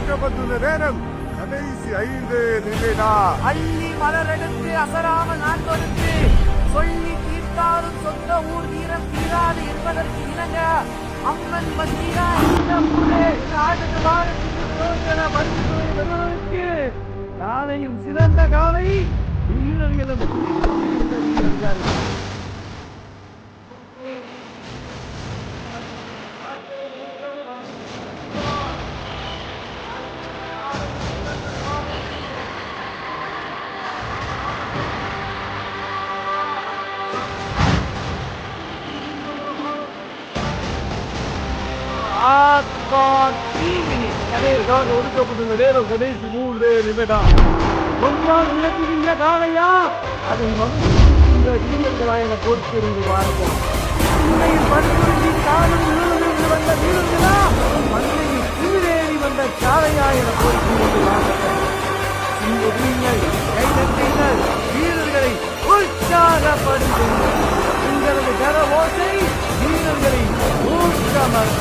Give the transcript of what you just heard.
ஒதுக்கப்பட்டுள்ள நேரம் கடைசி 5 நிமிடம். அள்ளி மலரெடுத்து அசராமல் நான் கொடுத்து சொல்லி தீர்த்தாலும் சொந்த ஊர் தீரம் தீராது என்பதற்கு இணங்க அம்மன் மத்தியா இந்த வருவதற்கு காலையும் சிறந்த காலை வீரர்களும் வீரர்கள். ஒதுக்கப்பட்டுள்ள நேரம் கடைசி 3 நிமிடம். ஒன்றால் இழப்புகின்ற காலையா அதை வீரர்களாக பொறுத்திருந்து பார்ப்போம். மண்ணையில் படுத்துருந்தி காலம் விழுந்து வந்த வீரர்களா மண்ணையில் குதிரேறி வந்த காலையா என பொறுத்திருந்து பார்ப்போம். இந்த கைதட்டிகள் வீரர்களை உற்சாகப்படுத்துங்கள். உங்களது கர ஓசை வீரர்களை ஊக்கமர்